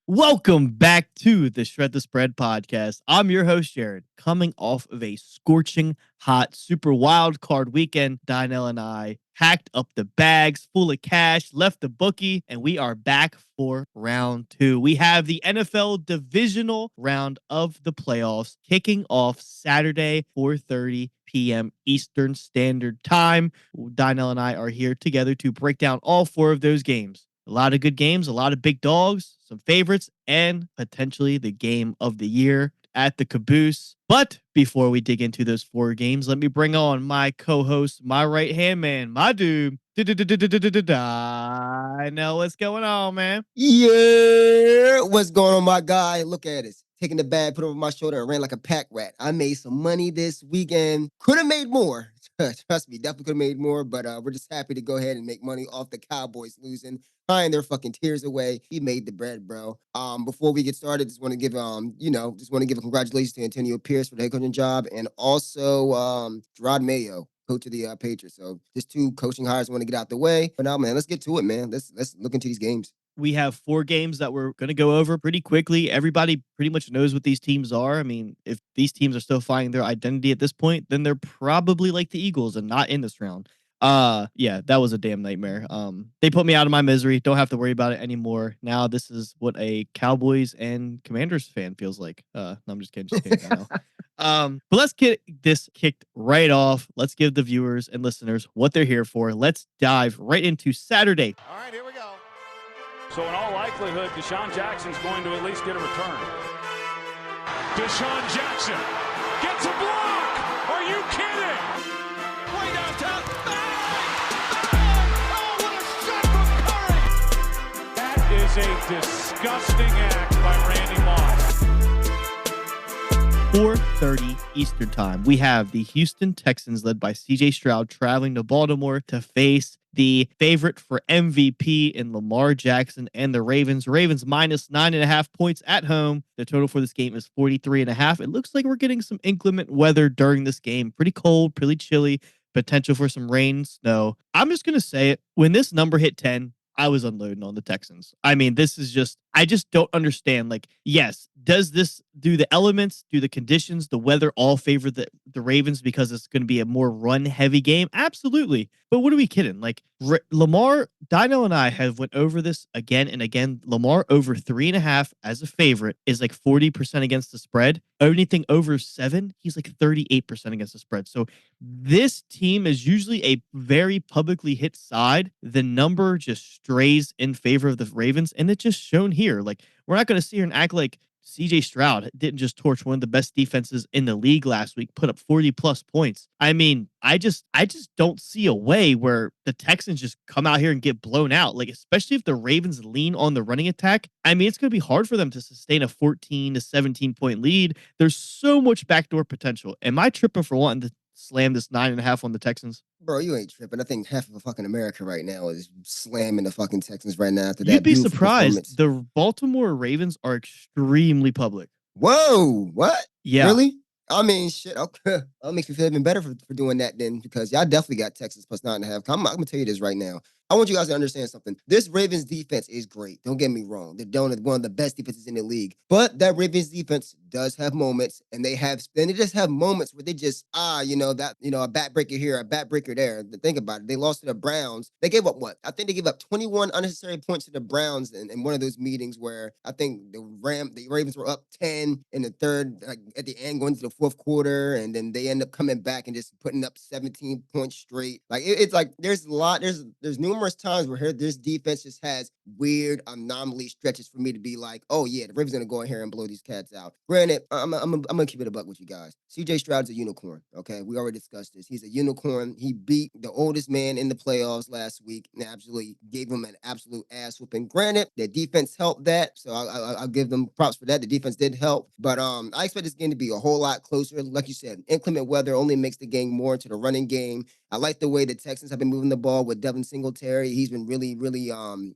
Welcome back to the Shred the Spread podcast. I'm your host, Jared, coming off of a scorching hot super wild card weekend. Dynell and I packed up the bags full of cash, left the bookie, and we are back for round two. We have the NFL divisional round of the playoffs kicking off Saturday, 4:30 p.m. Eastern Standard Time. Dynell and I are here together to break down all four of those games. A lot of good games, a lot of big dogs, some favorites, and potentially the game of the year at the caboose. But before we dig into those four games, let me bring on my co-host, my right-hand man, my dude. I know what's going on, man. Yeah, what's going on, my guy? Look at it. Taking the bag, put it over my shoulder, and ran like a pack rat. I made some money this weekend. Could have made more. Trust me, definitely could have made more, but we're just happy to go ahead and make money off the Cowboys losing, crying their fucking tears away. He made the bread, bro. Before we get started, just want to give a congratulations to Antonio Pierce for the head coaching job, and also Gerard Mayo, coach of the Patriots. So just two coaching hires want to get out the way. But now, man, let's get to it, man. Let's look into these games. We have four games that we're going to go over pretty quickly. Everybody pretty much knows what these teams are. I mean, if these teams are still finding their identity at this point, then they're probably like the Eagles and not in this round. Yeah, that was a damn nightmare. They put me out of my misery. Don't have to worry about it anymore. Now this is what a Cowboys and Commanders fan feels like. No, I'm just kidding. Just kidding. I know. But let's get this kicked right off. Let's give the viewers and listeners what they're here for. Let's dive right into Saturday. All right, here we go. So in all likelihood, Deshaun Jackson's going to at least get a return. Deshaun Jackson gets a block. Are you kidding? Way downtown. Oh, what a shot from Curry. That is a disgusting act by Randy Moss. 4:30 Eastern Time. We have the Houston Texans led by CJ Stroud traveling to Baltimore to face the favorite for MVP in Lamar Jackson and the Ravens. Ravens minus 9.5 points at home. The total for this game is 43.5. It looks like we're getting some inclement weather during this game. Pretty cold, pretty chilly, potential for some rain, snow. I'm just going to say it. When this number hit 10, I was unloading on the Texans. I mean, this is just, I just don't understand. Like, yes, do the elements, do the conditions, the weather all favor the Ravens because it's going to be a more run heavy game? Absolutely. But what are we kidding? Like, Lamar, Dino and I have went over this again and again. Lamar over 3.5 as a favorite is like 40% against the spread. Anything over 7, he's like 38% against the spread. So this team is usually a very publicly hit side. The number just strays in favor of the Ravens, and it's just shown here. Like, we're not going to sit here and act like CJ Stroud didn't just torch one of the best defenses in the league last week, put up 40 plus points. I mean, I just don't see a way where the Texans just come out here and get blown out. Like, especially if the Ravens lean on the running attack. I mean, it's going to be hard for them to sustain a 14 to 17 point lead. There's so much backdoor potential. Am I tripping for wanting to slam this 9.5 on the Texans? Bro, you ain't tripping. I think half of fucking America right now is slamming the fucking Texans right now after that. You'd be surprised. The Baltimore Ravens are extremely public. Whoa, what? Yeah. Really? I mean, shit. Okay. That makes me feel even better for doing that then, because y'all definitely got Texas plus 9.5. I'm going to tell you this right now. I want you guys to understand something. This Ravens defense is great. Don't get me wrong. They're one of the best defenses in the league. But that Ravens defense does have moments, and they just have moments where they just, a backbreaker here, a backbreaker there. Think about it. They lost to the Browns. They gave up what? I think they gave up 21 unnecessary points to the Browns in one of those meetings where I think the Ravens were up 10 in the third, like at the end, going to the fourth quarter, and then they end up coming back and just putting up 17 points straight. Like it's like there's numerous times where this defense just has weird anomaly stretches for me to be like, oh yeah, the Ravens gonna go in here and blow these cats out. Granted, I'm gonna keep it a buck with you guys. CJ Stroud's a unicorn. Okay, we already discussed this. He's a unicorn. He beat the oldest man in the playoffs last week and absolutely gave him an absolute ass whooping. Granted, their defense helped that, so I'll give them props for that. The defense did help, but I expect this game to be a whole lot closer. Like you said, inclement weather only makes the game more into the running game. I like the way the Texans have been moving the ball with Devin Singletary. He's been really, really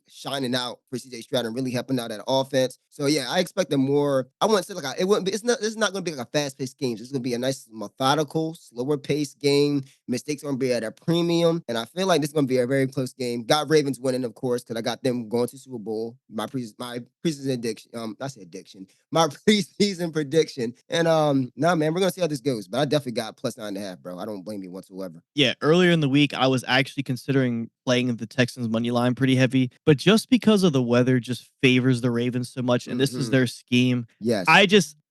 shining shining out for CJ Stroud and really helping out that offense. So yeah, I expect a more. I wouldn't say like it wouldn't be. It's not. This is not going to be like a fast paced game. It's going to be a nice methodical, slower paced game. Mistakes are going to be at a premium, and I feel like this is going to be a very close game. Got Ravens winning, of course, because I got them going to Super Bowl. My preseason addiction. I say addiction. My preseason prediction. And nah, man, we're gonna see how this goes. But I definitely got plus 9.5, bro. I don't blame you whatsoever. Yeah, earlier in the week, I was actually considering playing the Texans money line pretty heavy, but just because of the weather just favors the Ravens so much, and this is their scheme. Yes.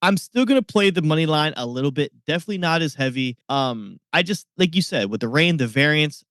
I'm still gonna play the money line a little bit, definitely not as heavy. I just like you said, with the rain, the variance,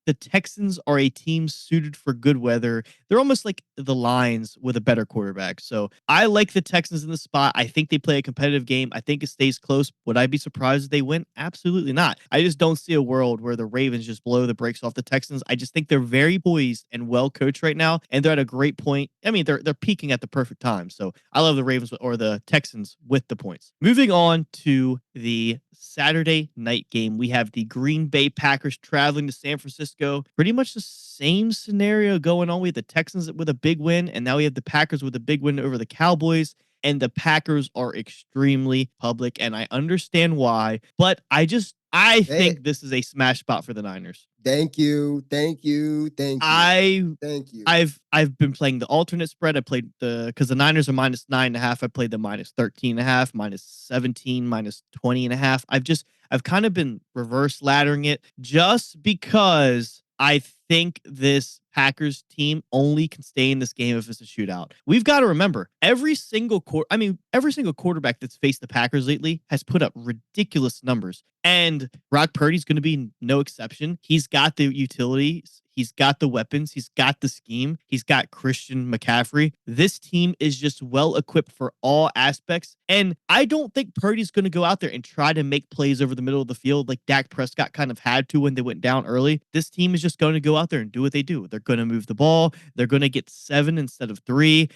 the Texans are a team suited for good weather. They're almost like the Lions with a better quarterback. So I like the Texans in the spot. I think they play a competitive game. I think it stays close. Would I be surprised if they win? Absolutely not. I just don't see a world where the Ravens just blow the brakes off the Texans. I just think they're very poised and well coached right now, and they're at a great point. I mean, they're peaking at the perfect time. So I love the Ravens or the Texans with the points. Moving on to the Saturday night game, we have the Green Bay Packers traveling to San Francisco. Pretty much the same scenario going on. We have the Texans with a big win, and now we have the Packers with a big win over the Cowboys. And the Packers are extremely public, and I understand why. But I think this is a smash spot for the Niners. Thank you. Thank you. I've been playing the alternate spread. I played because the Niners are minus 9.5. I played the minus 13.5, minus 17, minus 20.5. I've kind of been reverse laddering it just because I think this Packers team only can stay in this game if it's a shootout. We've got to remember every single quarterback that's faced the Packers lately has put up ridiculous numbers, and Brock Purdy's going to be no exception. He's got the utilities. He's got the weapons. He's got the scheme. He's got Christian McCaffrey. This team is just well equipped for all aspects. And I don't think Purdy's going to go out there and try to make plays over the middle of the field like Dak Prescott kind of had to when they went down early. This team is just going to go out there and do what they do. They're going to move the ball. They're going to get 7 instead of 3.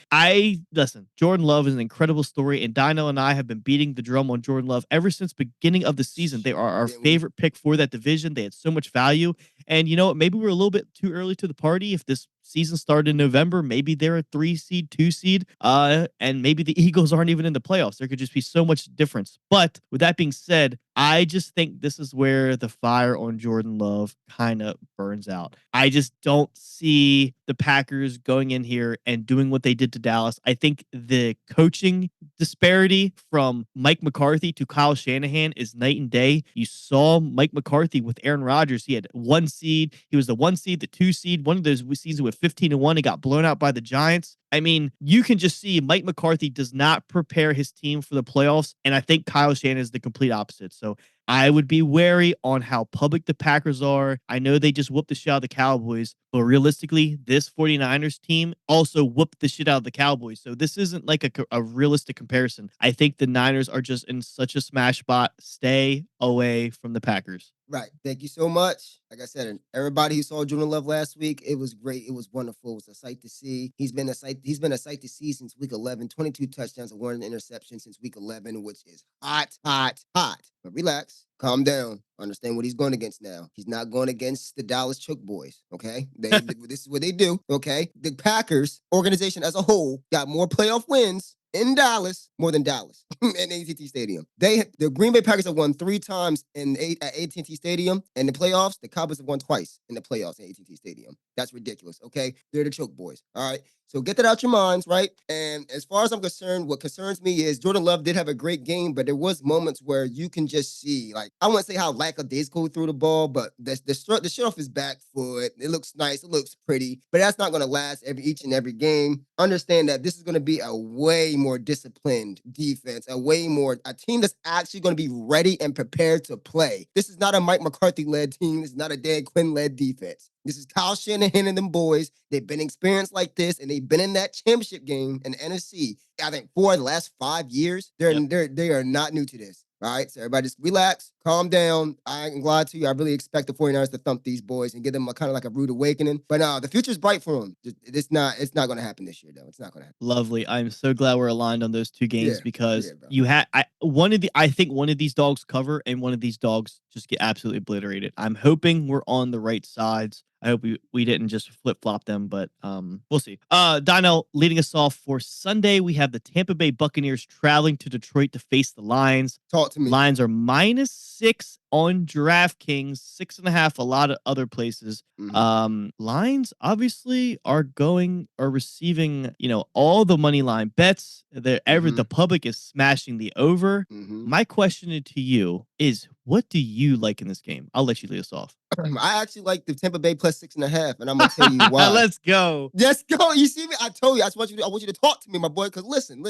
Listen, Jordan Love is an incredible story, and Dynell and I have been beating the drum on Jordan Love ever since beginning of the season. They are our favorite pick for that division. They had so much value. And you know what? Maybe we're a little bit too early to the party. If this season started in November, maybe they're a 3 seed, 2 seed, and maybe the Eagles aren't even in the playoffs. There could just be so much difference. But with that being said, I just think this is where the fire on Jordan Love kind of burns out. I just don't see the Packers going in here and doing what they did to Dallas. I think the coaching disparity from Mike McCarthy to Kyle Shanahan is night and day. You saw Mike McCarthy with Aaron Rodgers. He had 1 seed. He was the 1 seed, the 2 seed. One of those seasons with 15-1, he got blown out by the Giants. I mean, you can just see Mike McCarthy does not prepare his team for the playoffs, and I think Kyle Shanahan is the complete opposite. So I would be wary on how public the Packers are. I know they just whooped the shit out of the Cowboys, but realistically, this 49ers team also whooped the shit out of the Cowboys. So this isn't like a realistic comparison. I think the Niners are just in such a smash spot. Stay away from the Packers. Right. Thank you so much. Like I said, everybody who saw Jordan Love last week, it was great. It was wonderful. It was a sight to see. He's been a sight to see since week 11. 22 touchdowns and 1 interception since week 11, which is hot. But relax. Calm down. Understand what he's going against now. He's not going against the Dallas Choke Boys, okay? This is what they do, okay? The Packers organization as a whole got more playoff wins in Dallas, more than Dallas, in AT&T Stadium. The Green Bay Packers have won 3 times at AT&T Stadium. In the playoffs, the Cowboys have won twice in the playoffs at AT&T Stadium. That's ridiculous, okay? They're the choke boys, all right? So get that out your minds, right? And as far as I'm concerned, what concerns me is Jordan Love did have a great game, but there was moments where you can just see, like, I wouldn't say how lackadaisical threw the ball, but the shit off his back foot, it looks nice, it looks pretty, but that's not going to last each and every game. Understand that this is going to be a way more disciplined defense, a team that's actually going to be ready and prepared to play. This is not a Mike McCarthy-led team. This is not a Dan Quinn-led defense. This is Kyle Shanahan and them boys. They've been experienced like this, and they've been in that championship game in the NFC, I think, for the last 5 years. They are not new to this. All right, so everybody just relax, calm down. I ain't glad to you. I really expect the 49ers to thump these boys and give them a kind of like a rude awakening. But the future's bright for them. It's not going to happen this year, though. It's not going to happen. Lovely. I'm so glad we're aligned on those 2 games because I think one of these dogs cover and one of these dogs just get absolutely obliterated. I'm hoping we're on the right sides. I hope we didn't just flip flop them, but we'll see. Dynell leading us off for Sunday. We have the Tampa Bay Buccaneers traveling to Detroit to face the Lions. Talk to me. Lions are -6 on DraftKings, 6.5 a lot of other places. Lions obviously are receiving, all the money line bets. The public is smashing the over. My question to you is, what do you like in this game? I'll let you lead us off. I actually like the Tampa Bay plus 6.5, and I'm gonna tell you why. Let's go. Let's go. You see me? I told you. I want you to talk to me, my boy. Because listen.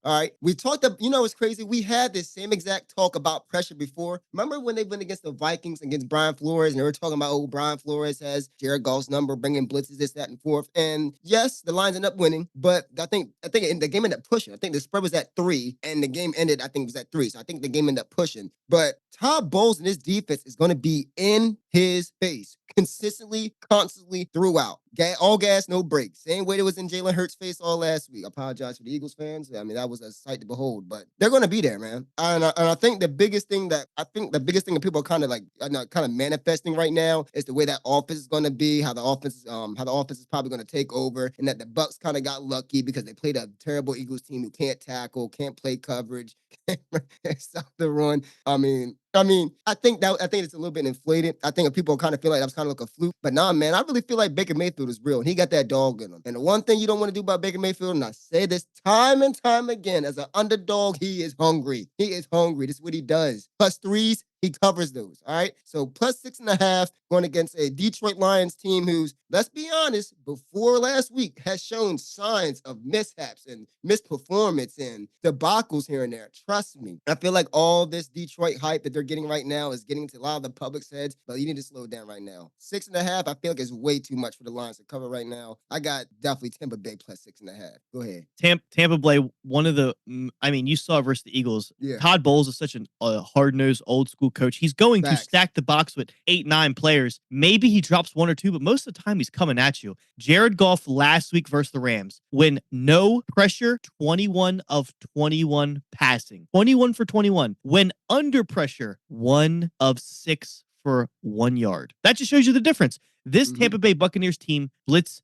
All right. We talked. It's crazy. We had this same exact talk about pressure before. Remember when they went against the Vikings against Brian Flores, and they were talking about, Brian Flores has Jared Goff's number, bringing blitzes, this, that, and forth. And yes, the Lions ended up winning, but I think the game ended up pushing. I think the spread was at 3, and the game ended. I think it was at 3. So I think the game ended up pushing. But Todd Bowles and his defense is going to be in his face consistently, constantly throughout. All gas, no brakes. Same way it was in Jalen Hurts' face all last week. I apologize for the Eagles fans. I mean, that was a sight to behold, but they're going to be there, man. And I think the biggest thing that people are kind of manifesting right now is the way that offense is going to be, how the offense is probably going to take over, and that the Bucs kind of got lucky because they played a terrible Eagles team who can't tackle, can't play coverage, can't stop the run. I think it's a little bit inflated. I think people kind of feel like that was kind of like a fluke. But nah, man, I really feel like Baker Mayfield is real. And he got that dog in him. And the one thing you don't want to do about Baker Mayfield, and I say this time and time again, as an underdog, he is hungry. He is hungry. This is what he does. Plus 3s, he covers those. All right. So plus 6.5 going against a Detroit Lions team who's, let's be honest, before last week has shown signs of mishaps and misperformance and debacles here and there. Trust me. I feel like all this Detroit hype that they're getting right now is getting to a lot of the public's heads, but you need to slow down right now. 6.5, I feel like is way too much for the Lions to cover right now. I got definitely Tampa Bay plus 6.5. Go ahead. Tampa Bay, you saw it versus the Eagles. Yeah. Todd Bowles is such a hard-nosed, old-school coach. He's going to stack the box with 8-9 players. Maybe he drops 1 or 2, but most of the time he's coming at you. Jared Goff last week versus the Rams, when no pressure, 21 of 21 passing. 21 for 21. When under pressure, 1 of 6 for 1 yard. That just shows you the difference. This Tampa Bay Buccaneers team, blitz.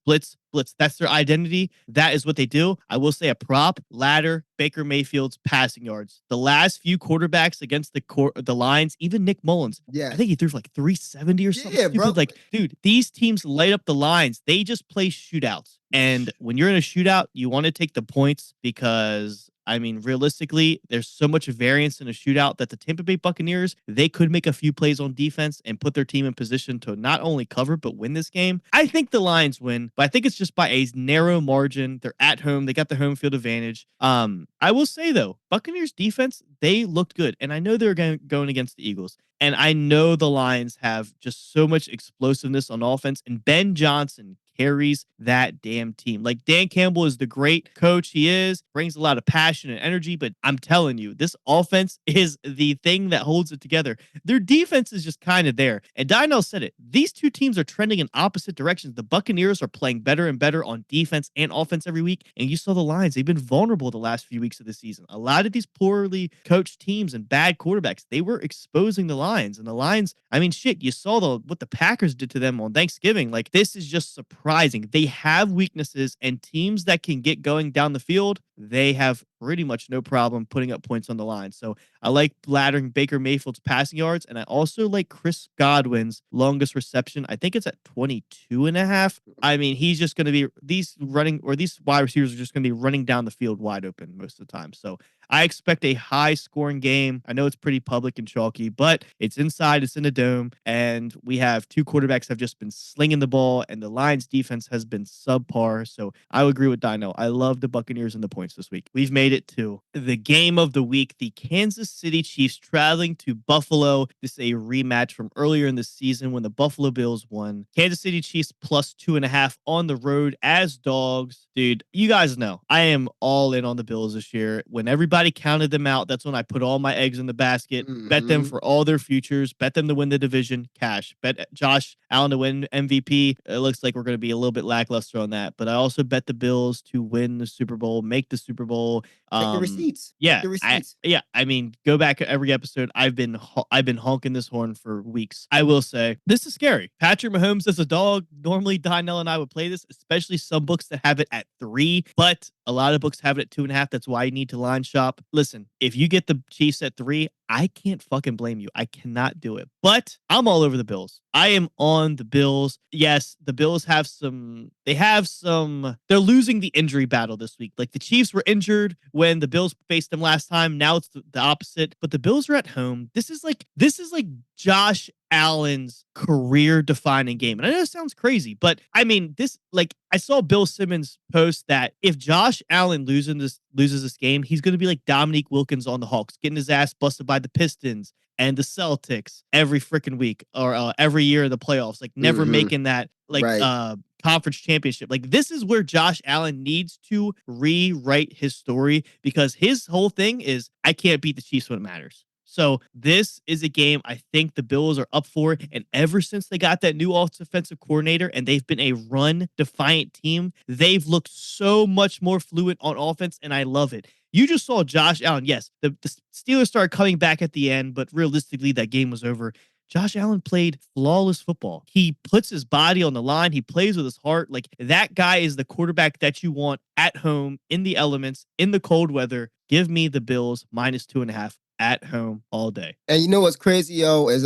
That's their identity. That is what they do. I will say a prop, ladder, Baker Mayfield's passing yards. The last few quarterbacks against the Lions, even Nick Mullins, I think he threw for like 370 or something stupid. Bro. Like, dude, these teams light up the Lions. They just play shootouts. And when you're in a shootout, you want to take the points because, realistically, there's so much variance in a shootout that the Tampa Bay Buccaneers, they could make a few plays on defense and put their team in position to not only cover, but win this game. I think the Lions win, but I think it's just by a narrow margin. They're at home. They got the home field advantage. I will say, though, Buccaneers defense, they looked good. And I know they're going against the Eagles. And I know the Lions have just so much explosiveness on offense. And Ben Johnson carries that damn team. Like, Dan Campbell is the great coach he is, brings a lot of passion and energy, but I'm telling you, this offense is the thing that holds it together. Their defense is just kind of there. And Dynell said it. These two teams are trending in opposite directions. The Buccaneers are playing better and better on defense and offense every week. And you saw the Lions. They've been vulnerable the last few weeks of the season. A lot of these poorly coached teams and bad quarterbacks, they were exposing the Lions. And the Lions, you saw what the Packers did to them on Thanksgiving. Like, this is just surprising. They have weaknesses, and teams that can get going down the field, they have pretty much no problem putting up points on the line. So I like laddering Baker Mayfield's passing yards, and I also like Chris Godwin's longest reception. I think it's at 22.5. He's just going to be these wide receivers are just going to be running down the field wide open most of the time. So I expect a high scoring game. I know it's pretty public and chalky, but it's inside, it's in a dome, and we have two quarterbacks have just been slinging the ball, and the Lions defense has been subpar. So I would agree with Dynell. I love the Buccaneers and the points this week. We've made it to the game of the week. The Kansas City Chiefs traveling to Buffalo. This is a rematch from earlier in the season when the Buffalo Bills won. Kansas City Chiefs plus 2.5 on the road as dogs. Dude, you guys know I am all in on the Bills this year. When everybody counted them out, that's when I put all my eggs in the basket, bet them for all their futures, bet them to win the division, cash, bet Josh Allen to win MVP. It looks like we're going to be a little bit lackluster on that, but I also bet the Bills to win the Super Bowl, make the Super Bowl, Check the receipts. Yeah, Check the receipts. I mean, go back every episode. I've been honking this horn for weeks. I will say this is scary. Patrick Mahomes as a dog. Normally, Dynell and I would play this, especially some books that have it at 3, but a lot of books have it at 2.5. That's why you need to line shop. Listen, if you get the Chiefs at 3, I can't fucking blame you. I cannot do it. But I'm all over the Bills. I am on the Bills. Yes, the Bills have some. They're losing the injury battle this week. Like the Chiefs were injured when the Bills faced them last time. Now it's the opposite. But the Bills are at home. This is like Josh Allen's career-defining game. And I know it sounds crazy, but I mean, I saw Bill Simmons post that if Josh Allen loses this game, he's going to be like Dominique Wilkins on the Hawks, getting his ass busted by the Pistons and the Celtics every freaking week or every year in the playoffs, like never making that conference championship. Like this is where Josh Allen needs to rewrite his story because his whole thing is I can't beat the Chiefs when it matters. So this is a game I think the Bills are up for. And ever since they got that new offensive coordinator and they've been a run-defiant team, they've looked so much more fluent on offense, and I love it. You just saw Josh Allen. Yes, the Steelers started coming back at the end, but realistically, that game was over. Josh Allen played flawless football. He puts his body on the line. He plays with his heart. Like that guy is the quarterback that you want at home, in the elements, in the cold weather. Give me the Bills -2.5 at home all day. And you know what's crazy, yo, is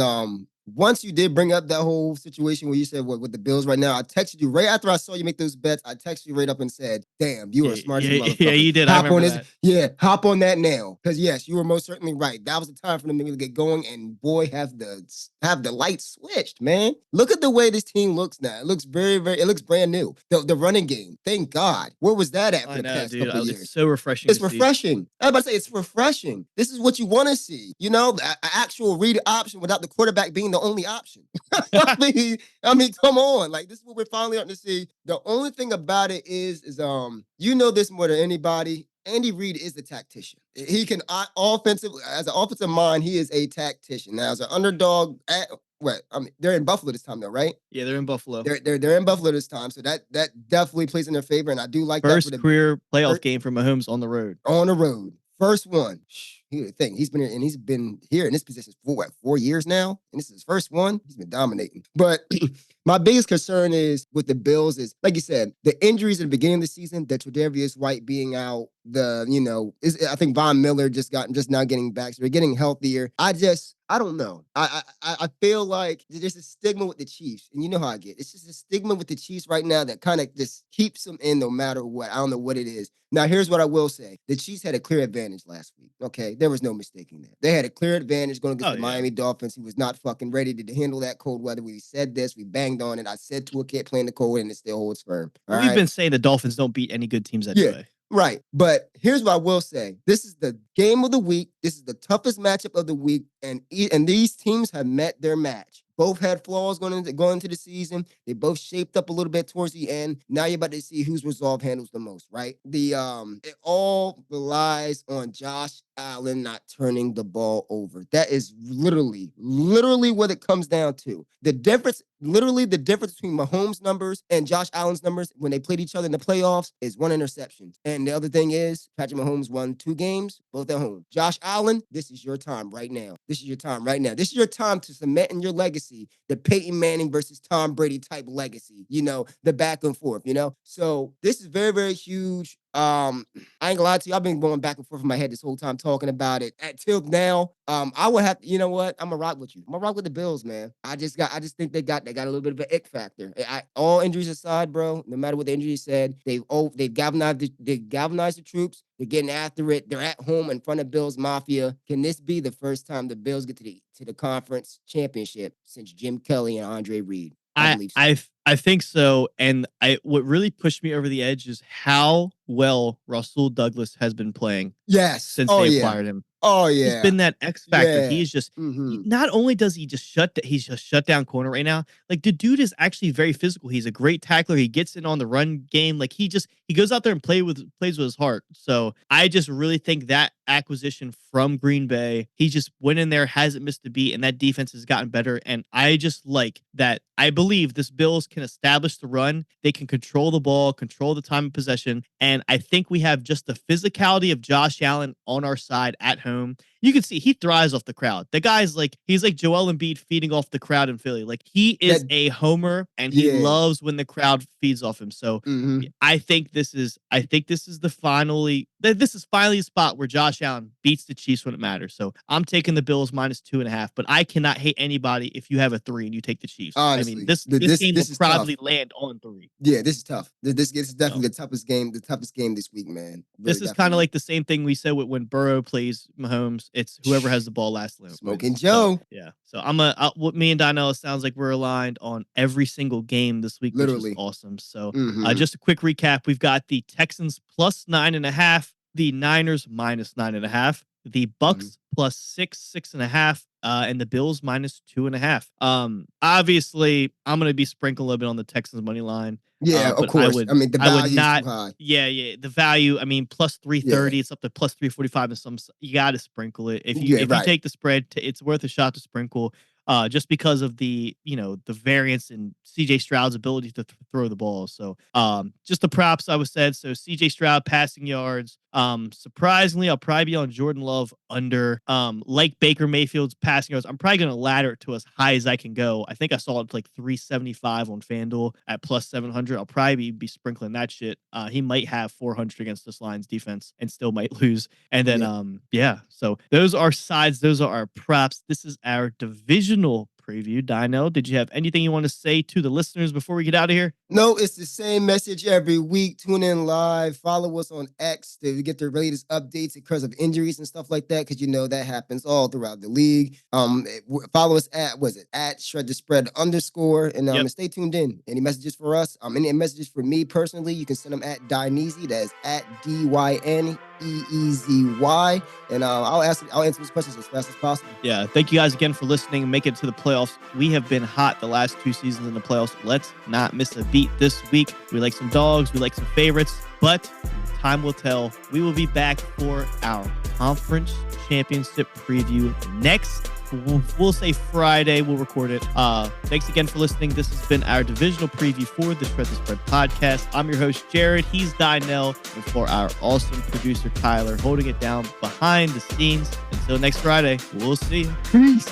once you did bring up that whole situation where you said what with the Bills right now, I texted you right after I saw you make those bets. I texted you right up and said, "Damn, you are smart as a motherfucker." Yeah, you did. Hop I on remember this. that. Yeah, hop on that now. Because yes, you were most certainly right. That was the time for them to get going. And boy, have the lights switched, man. Look at the way this team looks now. It looks it looks brand new. The running game. Thank God. Where was that at for the past couple of years? It's so refreshing. It's refreshing. I was about to say it's refreshing. This is what you want to see. You know, an actual read option without the quarterback being the only option. I mean, come on. Like, this is what we're finally starting to see. The only thing about it is you know this more than anybody. Andy Reid is the tactician. He can as an offensive mind, he is a tactician. Now, as an underdog, they're in Buffalo this time, though, right? Yeah, they're in Buffalo. They're in Buffalo this time, so that definitely plays in their favor, and I do like first that. Career playoff game for Mahomes on the road. On the road. First one. Here's the thing. He's been here in this position for 4 years now, and this is his first one. He's been dominating. But my biggest concern is with the Bills is, like you said, the injuries at the beginning of the season, the Tre'Davious White being out, I think Von Miller just now getting back, so they're getting healthier. I don't know. I feel like there's a stigma with the Chiefs, and you know how I get. It's just a stigma with the Chiefs right now that kind of just keeps them in no matter what. I don't know what it is. Now, here's what I will say. The Chiefs had a clear advantage last week, okay? There was no mistaking that. They had a clear advantage going against the Miami Dolphins, who was not fucking ready to handle that cold weather. We said this. We banged on it. I said Tua can't play in the cold weather, and it still holds firm. We've been saying the Dolphins don't beat any good teams anyway. Yeah. Right. But here's what I will say. This is the game of the week. This is the toughest matchup of the week. And these teams have met their match. Both had flaws going into the season. They both shaped up a little bit towards the end. Now you're about to see whose resolve handles the most, right? It all relies on Josh Allen not turning the ball over. That is literally what it comes down to. The difference between Mahomes' numbers and Josh Allen's numbers when they played each other in the playoffs is 1 interception. And the other thing is, Patrick Mahomes won 2 games, both at home. Josh Allen, this is your time right now. This is your time right now. This is your time to cement in your legacy, the Peyton Manning versus Tom Brady type legacy, the back and forth, So this is very, very huge. I ain't gonna lie to you. I've been going back and forth in my head this whole time talking about it. Until now, I would have. You know what? I'm gonna rock with you. I'm gonna rock with the Bills, man. I just think they got a little bit of an ick factor. All injuries aside, bro. No matter what the injury said, they've galvanized the troops. They're getting after it. They're at home in front of Bills Mafia. Can this be the first time the Bills get to the conference championship since Jim Kelly and Andre Reed? I believe so. I think so. And what really pushed me over the edge is how well Russell Douglas has been playing. Yes. Since they acquired him. Oh yeah. He's been that X factor. Yeah. He is just not only does he just he's just shut down corner right now. Like the dude is actually very physical. He's a great tackler. He gets in on the run game. Like he goes out there and plays with his heart. So I just really think that acquisition from Green Bay. He just went in there, hasn't missed a beat, and that defense has gotten better. And I just like that. I believe this Bills can establish the run. They can control the ball, control the time of possession. And I think we have just the physicality of Josh Allen on our side at home. You can see he thrives off the crowd. The guy's like, he's like Joel Embiid feeding off the crowd in Philly. Like he is a homer and he loves when the crowd feeds off him. So I think this is finally a spot where Josh Allen beats the Chiefs when it matters. So I'm taking the Bills -2.5, but I cannot hate anybody if you have a 3 and you take the Chiefs. Honestly, I mean, this game will probably land on 3. Yeah, this is tough. This is definitely the toughest game this week, man. Really, this is kind of like the same thing we said when Burrow plays Mahomes. It's whoever has the ball last. Smoking Joe. So, yeah. So what me and Dynell, it sounds like we're aligned on every single game this week, Literally. which is awesome. So just a quick recap. We've got the Texans +9.5, the Niners -9.5, the Bucks +6.5, and the Bills -2.5. Obviously, I'm going to be sprinkling a little bit on the Texans money line. Yeah, of course. I mean, the value is too high. Yeah. The value, I mean, +330, it's up to +345 and some. You got to sprinkle it. If you take the spread, it's worth a shot to sprinkle. Just because of the variance in CJ Stroud's ability to throw the ball. So just the props I was said. So CJ Stroud passing yards. Surprisingly, I'll probably be on Jordan Love under. Like Baker Mayfield's passing yards, I'm probably going to ladder it to as high as I can go. I think I saw it like 375 on FanDuel at +700. I'll probably be sprinkling that shit. He might have 400 against this Lions defense and still might lose. And then so those are sides. Those are our props. This is our divisional preview. Dynell, did you have anything you want to say to the listeners before we get out of here? No, it's the same message every week. Tune in live. Follow us on X to get the latest updates because of injuries and stuff like that, because that happens all throughout the league. Follow us at Shred the Spread _, and stay tuned in. Any messages for us? Any messages for me personally, you can send them at Dyneezy. That is at DYNEEZY. And I'll answer these questions as fast as possible. Yeah, thank you guys again for listening and making it to the playoffs. We have been hot the last 2 seasons in the playoffs. Let's not miss a beat this week. We like some dogs, we like some favorites, but time will tell. We will be back for our conference championship preview next. We'll say Friday. We'll record it. Thanks again for listening. This has been our divisional preview for the Shred the Spread podcast. I'm your host, Jared. He's Dynell. And for our awesome producer, Tyler, holding it down behind the scenes. Until next Friday, we'll see you. Peace.